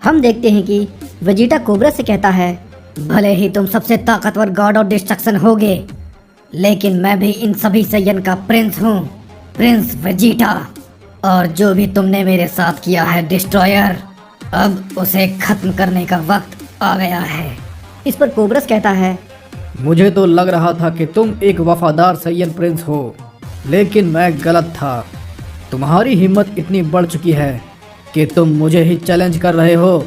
हम देखते हैं कि वेजिटा कोबरा से कहता है, भले ही तुम सबसे ताकतवर गॉड ऑफ डिस्ट्रक्शन होगे, लेकिन मैं भी इन सभी सैयन का प्रिंस हूँ, प्रिंस वेजिटा। और जो भी तुमने मेरे साथ किया है डिस्ट्रॉयर, अब उसे खत्म करने का वक्त आ गया है। इस पर कोबरस कहता है, मुझे तो लग रहा था कि तुम एक वफादार सैयन प्रिंस हो, लेकिन मैं गलत था। तुम्हारी हिम्मत इतनी बढ़ चुकी है कि तुम मुझे ही चैलेंज कर रहे हो।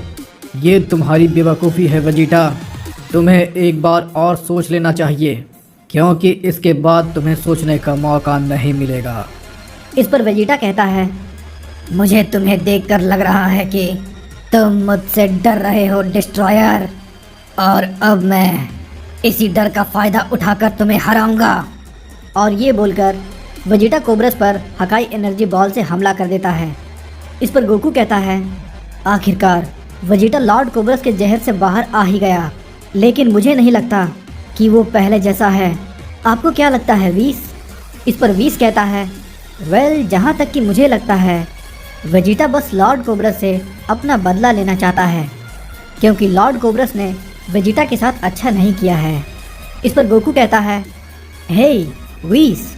ये तुम्हारी बेवकूफ़ी है वेजिटा। तुम्हें एक बार और सोच लेना चाहिए, क्योंकि इसके बाद तुम्हें सोचने का मौका नहीं मिलेगा। इस पर वेजिटा कहता है, मुझे तुम्हें देखकर लग रहा है कि तुम मुझसे डर रहे हो डिस्ट्रॉयर, और अब मैं इसी डर का फ़ायदा उठाकर तुम्हें हराऊंगा। और ये बोलकर वेजिटा कोबरस पर हकाई एनर्जी बॉल से हमला कर देता है। इस पर गोकू कहता है, आखिरकार वेजिटा लॉर्ड कोबरस के जहर से बाहर आ ही गया, लेकिन मुझे नहीं लगता कि वो पहले जैसा है। आपको क्या लगता है वीस? इस पर वीस कहता है, वेल, जहाँ तक कि मुझे लगता है वेजिटा बस लॉर्ड कोबरस से अपना बदला लेना चाहता है, क्योंकि लॉर्ड कोबरस ने वेजिटा के साथ अच्छा नहीं किया है। इस पर गोकू कहता है, हे वीस,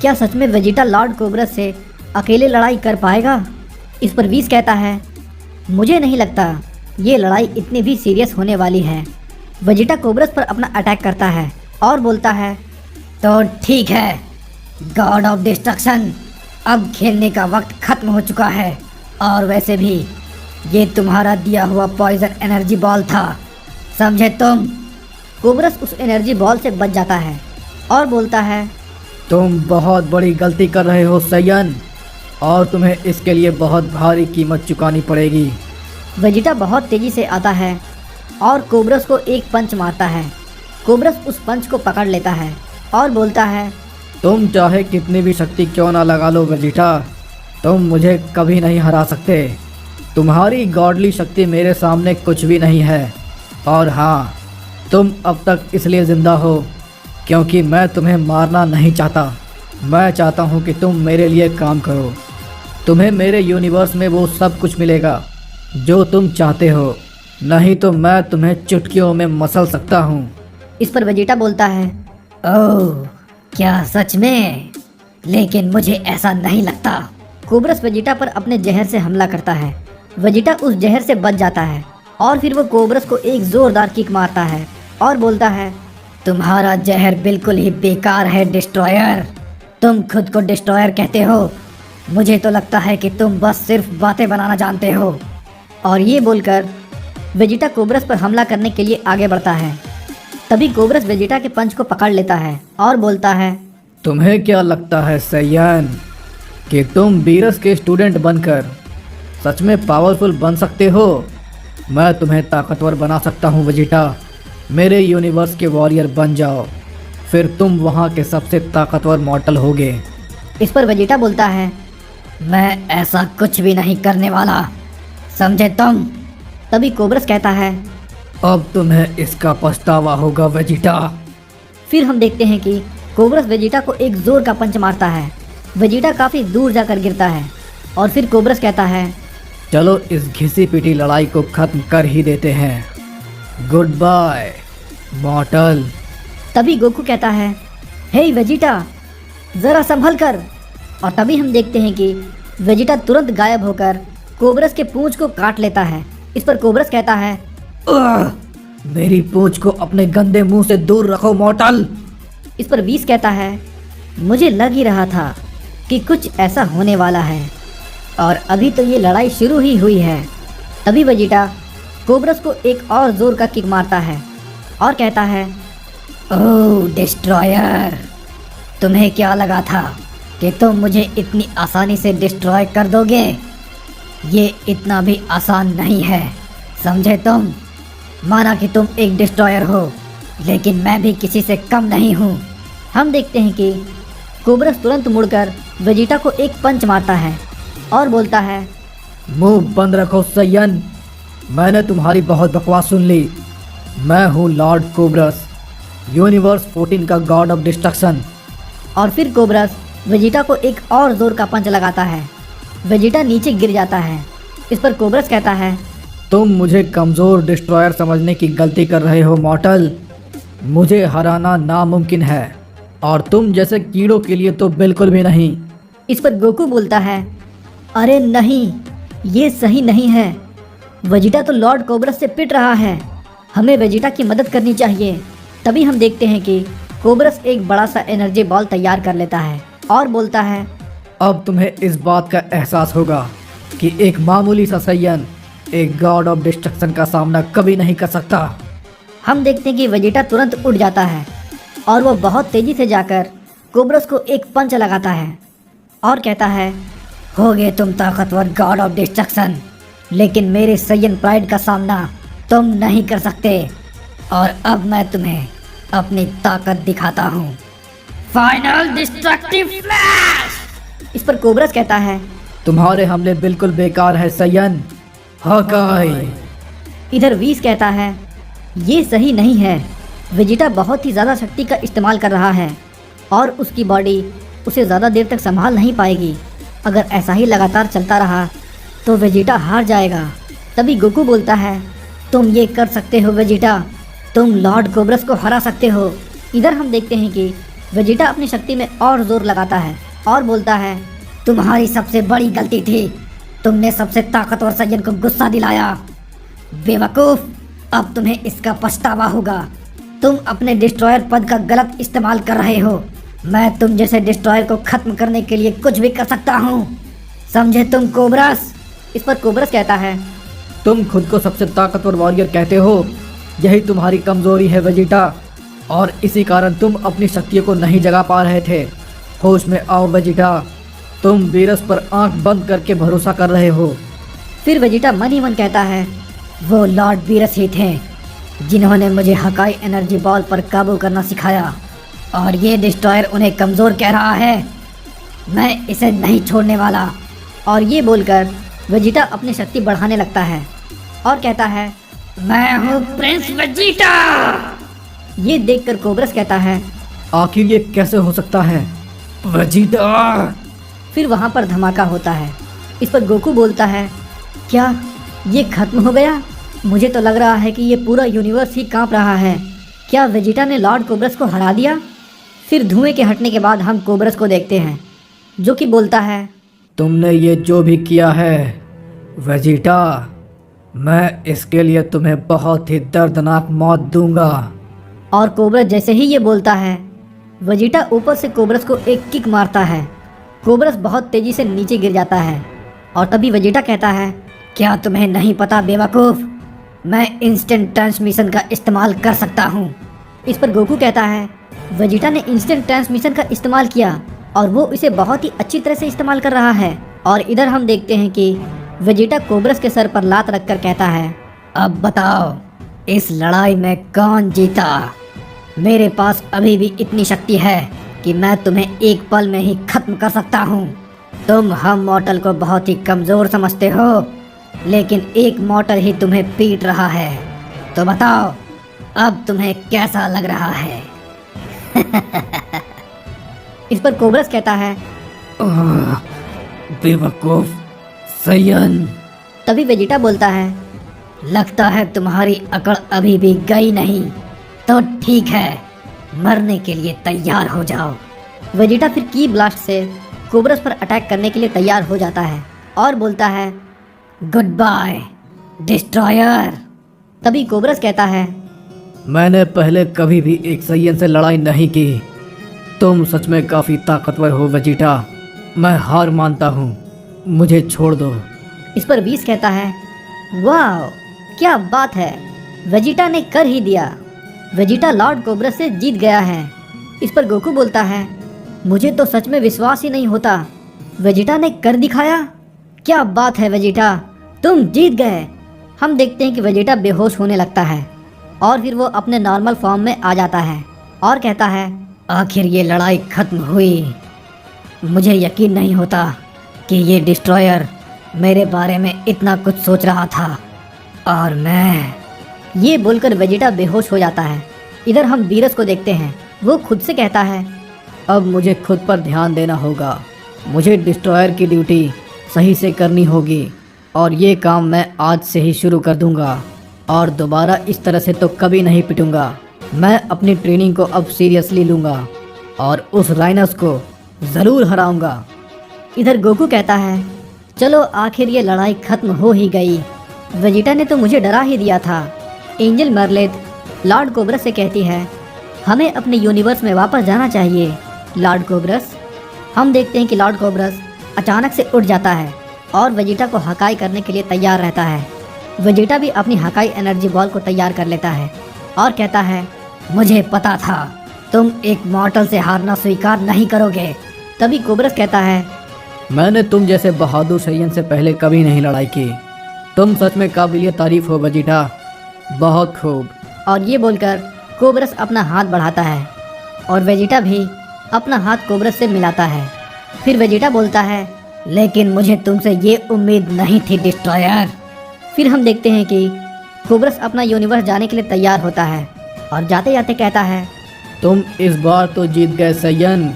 क्या सच में वेजिटा लॉर्ड कोबरस से अकेले लड़ाई कर पाएगा? इस पर वीस कहता है, मुझे नहीं लगता ये लड़ाई इतनी भी सीरियस होने वाली है। वेजिटा कोबरस पर अपना अटैक करता है और बोलता है, तो ठीक है गॉड ऑफ डिस्ट्रक्शन, अब खेलने का वक्त खत्म हो चुका है, और वैसे भी ये तुम्हारा दिया हुआ पॉइजन एनर्जी बॉल था, समझे तुम? कोबरस उस एनर्जी बॉल से बच जाता है और बोलता है, तुम बहुत बड़ी गलती कर रहे हो सैयन, और तुम्हें इसके लिए बहुत भारी कीमत चुकानी पड़ेगी। वेजिटा बहुत तेज़ी से आता है और कोबरस को एक पंच मारता है। कोबरस उस पंच को पकड़ लेता है और बोलता है, तुम चाहे कितनी भी शक्ति क्यों ना लगा लो वेजिटा, तुम मुझे कभी नहीं हरा सकते। तुम्हारी गॉडली शक्ति मेरे सामने कुछ भी नहीं है। और हाँ, तुम अब तक इसलिए ज़िंदा हो क्योंकि मैं तुम्हें मारना नहीं चाहता। मैं चाहता हूँ कि तुम मेरे लिए काम करो। तुम्हें मेरे यूनिवर्स में वो सब कुछ मिलेगा जो तुम चाहते हो, नहीं तो मैं तुम्हें चुटकियों में मसल सकता हूँ। इस पर वेजिटा बोलता है, ओह क्या सच में? लेकिन मुझे ऐसा नहीं लगता। कोबरस वेजिटा पर अपने जहर से हमला करता है। वेजिटा उस जहर से बच जाता है और फिर वो कोबरस को एक जोरदार किक मारता है और बोलता है, तुम्हारा जहर बिल्कुल ही बेकार है डिस्ट्रॉयर। तुम खुद को डिस्ट्रॉयर कहते हो, मुझे तो लगता है कि तुम बस सिर्फ बातें बनाना जानते हो। और ये बोलकर वेजिटा कोबरस पर हमला करने के लिए आगे बढ़ता है। तभी कोबरस वेजिटा के पंच को पकड़ लेता है और बोलता है, तुम्हें क्या लगता है सैयन कि तुम बीरस के स्टूडेंट बनकर सच में पावरफुल बन सकते हो? मैं तुम्हें ताकतवर बना सकता हूँ वेजिटा। मेरे यूनिवर्स के वॉरियर बन जाओ, फिर तुम वहाँ के सबसे ताकतवर मॉर्टल होगे। इस पर वेजिटा बोलता है, मैं ऐसा कुछ भी नहीं करने वाला, समझे तुम? तभी कोबरस कहता है, अब तुम्हें इसका पछतावा होगा वेजिटा। फिर हम देखते हैं कि कोबरस वेजिटा को एक जोर का पंच मारता है। वेजिटा काफ़ी दूर जाकर गिरता है और फिर कोबरस कहता है, चलो इस घिसी पिटी लड़ाई को खत्म कर ही देते हैं। Good bye mortal. तभी गोकू कहता है, हे वेजिटा, ज़रा संभल कर। और तभी हम देखते हैं कि वेजिटा तुरंत गायब होकर कोबरस के पूंछ को काट लेता है। इस पर कोबरस कहता है, मेरी पूंछ को अपने गंदे मुंह से दूर रखो मॉर्टल। इस पर वीस कहता है, मुझे लग ही रहा था कि कुछ ऐसा होने वाला है, और अभी तो ये लड़ाई शुरू ही हुई है। तभी वेजिटा कोबरस को एक और जोर का किक मारता है और कहता है, ओह डिस्ट्रॉयर, तुम्हें क्या लगा था कि तुम मुझे इतनी आसानी से डिस्ट्रॉय कर दोगे? ये इतना भी आसान नहीं है, समझे तुम? माना कि तुम एक डिस्ट्रॉयर हो, लेकिन मैं भी किसी से कम नहीं हूँ। हम देखते हैं कि कोबरस तुरंत मुड़कर वेजिटा को एक पंच मारता है और बोलता है, मुंह बंद रखो सैयन, मैंने तुम्हारी बहुत बकवास सुन ली। मैं हूँ लॉर्ड कोबरस, यूनिवर्स 14 का गॉड ऑफ डिस्ट्रक्शन। और फिर कोबरस वेजिटा को एक और जोर का पंच लगाता है। वेजिटा नीचे गिर जाता है। इस पर कोबरस कहता है, तुम मुझे कमज़ोर डिस्ट्रॉयर समझने की गलती कर रहे हो मॉर्टल। मुझे हराना नामुमकिन है और तुम जैसे कीड़ों के लिए तो बिल्कुल भी नहीं। इस पर गोकू बोलता है, अरे नहीं, ये सही नहीं है। वेजिटा तो लॉर्ड कोबरस से पिट रहा है, हमें वेजिटा की मदद करनी चाहिए। तभी हम देखते हैं कि कोबरस एक बड़ा सा एनर्जी बॉल तैयार कर लेता है और बोलता है, अब तुम्हें इस बात का एहसास होगा कि एक मामूली सा सैयन एक गॉड ऑफ डिस्ट्रक्शन का सामना कभी नहीं कर सकता। हम देखते हैं कि वेजिटा तुरंत उठ जाता है और वो बहुत तेजी से जाकर कोबरस को एक पंच लगाता है और कहता है, हो गए तुम ताकतवर गॉड ऑफ डिस्ट्रक्शन, लेकिन मेरे सैयन प्राइड का सामना तुम नहीं कर सकते और अब मैं तुम्हें अपनी ताकत दिखाता हूँ। Final destructive flash. इस पर कोबरस कहता है, तुम्हारे हमले बिल्कुल बेकार है सैयन। हकाई। इधर वीस कहता है, ये सही नहीं है। वेजिटा बहुत ही ज़्यादा शक्ति का इस्तेमाल कर रहा है और उसकी बॉडी उसे ज़्यादा देर तक संभाल नहीं पाएगी। अगर ऐसा ही लगातार चलता रहा तो वेजिटा हार जाएगा। तभी गोकू बोलता है, तुम ये कर सकते हो वेजिटा, तुम लॉर्ड कोबरस को हरा सकते हो। इधर हम देखते हैं कि वेजिटा अपनी शक्ति में और जोर लगाता है और बोलता है, तुम्हारी सबसे बड़ी गलती थी, तुमने सबसे ताकतवर सैयन को गुस्सा दिलाया। बेवकूफ़, अब तुम्हें इसका पछतावा होगा। तुम अपने डिस्ट्रॉयर पद का गलत इस्तेमाल कर रहे हो। मैं तुम जैसे डिस्ट्रॉयर को खत्म करने के लिए कुछ भी कर सकता हूँ, समझे तुम कोबरस। इस पर कोबरस कहता है, तुम खुद को सबसे ताकतवर वॉरियर कहते हो, यही तुम्हारी कमजोरी है वेजिटा, और इसी कारण तुम अपनी शक्तियों को नहीं जगा पा रहे थे। होश में आओ वेजिटा, तुम वीरस पर आंख बंद करके भरोसा कर रहे हो। फिर वेजिटा मन ही मन कहता है, वो लॉर्ड वीरस ही थे जिन्होंने मुझे हकाई एनर्जी बॉल पर काबू करना सिखाया और ये डिस्ट्रॉयर उन्हें कमज़ोर कह रहा है। मैं इसे नहीं छोड़ने वाला। और ये बोलकर वेजिटा अपनी शक्ति बढ़ाने लगता है और कहता है, मैं हूँ प्रिंस वेजिटा। ये देखकर कोबरस कहता है, आखिर ये कैसे हो सकता है वेजिटा। फिर वहाँ पर धमाका होता है। इस पर गोकू बोलता है, क्या ये खत्म हो गया? मुझे तो लग रहा है कि ये पूरा यूनिवर्स ही कांप रहा है। क्या वेजिटा ने लॉर्ड कोबरस को हरा दिया? फिर धुएं के हटने के बाद हम कोबरस को देखते हैं जो कि बोलता है, तुमने ये जो भी किया है वेजिटा, मैं इसके लिए तुम्हें बहुत ही दर्दनाक मौत दूंगा। और कोबरस जैसे ही ये बोलता है, वेजिटा ऊपर से कोबरस को एक किक मारता है। कोबरस बहुत तेजी से नीचे गिर जाता है और तभी वेजिटा कहता है, क्या तुम्हें नहीं पता बेवकूफ़, मैं इंस्टेंट ट्रांसमिशन का इस्तेमाल कर सकता हूँ। इस पर गोकू कहता है, वेजिटा ने इंस्टेंट ट्रांसमिशन का इस्तेमाल किया और वो इसे बहुत ही अच्छी तरह से इस्तेमाल कर रहा है। और इधर हम देखते हैं कि वेजिटा कोबरस के सर पर लात रखकर कहता है, अब बताओ इस लड़ाई में कौन जीता? मेरे पास अभी भी इतनी शक्ति है कि मैं तुम्हें एक पल में ही खत्म कर सकता हूँ। तुम हम मॉर्टल को बहुत ही कमज़ोर समझते हो, लेकिन एक मॉर्टल ही तुम्हें पीट रहा है। तो बताओ अब तुम्हें कैसा लग रहा है? इस पर कोबरस कहता है, बेवकूफ सैयन। तभी वेजिटा बोलता है, लगता है तुम्हारी अकड़ अभी भी गई नहीं। तो ठीक है, मरने के लिए तैयार हो जाओ। वेजिटा फिर की ब्लास्ट से कोबरस पर अटैक करने के लिए तैयार हो जाता है और बोलता है, गुड बाय डिस्ट्रॉयर। तभी कोबरस कहता है, मैंने पहले कभी भी एक सैयन से लड़ाई नहीं की। तुम सच में काफ़ी ताकतवर हो वेजिटा, मैं हार मानता हूँ, मुझे छोड़ दो। इस पर वीस कहता है, वाह क्या बात है, वेजिटा ने कर ही दिया। वेजिटा लॉर्ड कोबरस से जीत गया है। इस पर गोकू बोलता है, मुझे तो सच में विश्वास ही नहीं होता, वेजिटा ने कर दिखाया। क्या बात है वेजिटा, तुम जीत गए। हम देखते हैं कि वेजिटा बेहोश होने लगता है और फिर वो अपने नॉर्मल फॉर्म में आ जाता है और कहता है, आखिर ये लड़ाई खत्म हुई। मुझे यकीन नहीं होता कि ये डिस्ट्रॉयर मेरे बारे में इतना कुछ सोच रहा था और मैं। ये बोलकर वेजिटा बेहोश हो जाता है। इधर हम वीरस को देखते हैं, वो खुद से कहता है, अब मुझे खुद पर ध्यान देना होगा, मुझे डिस्ट्रॉयर की ड्यूटी सही से करनी होगी और ये काम मैं आज से ही शुरू कर दूंगा और दोबारा इस तरह से तो कभी नहीं पिटूंगा। मैं अपनी ट्रेनिंग को अब सीरियसली लूँगा और उस राइनस को ज़रूर हराऊंगा। इधर गोकू कहता है, चलो आखिर ये लड़ाई खत्म हो ही गई। वेजिटा ने तो मुझे डरा ही दिया था। एंजल मर्लेट लॉर्ड कोब्रस से कहती है, हमें अपने यूनिवर्स में वापस जाना चाहिए। लॉर्ड कोब्रस, हम देखते हैं कि लॉर्ड कोब्रस अचानक से उठ जाता है और वेजिटा को हकाई करने के लिए तैयार रहता है। वेजिटा भी अपनी हकाई एनर्जी बॉल को तैयार कर लेता है और कहता है, मुझे पता था तुम एक मॉर्टल से हारना स्वीकार नहीं करोगे। तभी कोब्रस कहता है, मैंने तुम जैसे बहादुर सैयन से पहले कभी नहीं लड़ाई की। तुम सच में काबिलियत तारीफ हो वेजिटा, बहुत खूब। और ये बोलकर कोब्रस अपना हाथ बढ़ाता है और वेजिटा भी अपना हाथ कोब्रस से मिलाता है। फिर वेजिटा बोलता है, लेकिन मुझे तुमसे ये उम्मीद नहीं थी डिस्ट्रॉयर। फिर हम देखते हैं कि कोब्रस अपना यूनिवर्स जाने के लिए तैयार होता है और जाते जाते कहता है, तुम इस बार तो जीत गए सैयन,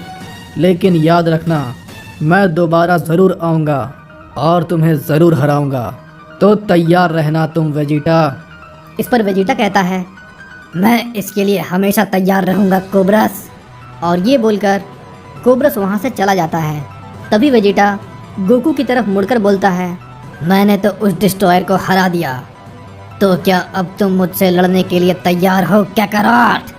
लेकिन याद रखना मैं दोबारा ज़रूर आऊँगा और तुम्हें ज़रूर हराऊँगा। तो तैयार रहना तुम वेजिटा। इस पर वेजिटा कहता है, मैं इसके लिए हमेशा तैयार रहूँगा कोब्रस। और ये बोलकर कोब्रस वहाँ से चला जाता है। तभी वेजिटा गोकू की तरफ मुड़कर बोलता है, मैंने तो उस डिस्ट्रॉयर को हरा दिया, तो क्या अब तुम मुझसे लड़ने के लिए तैयार हो काकारोट?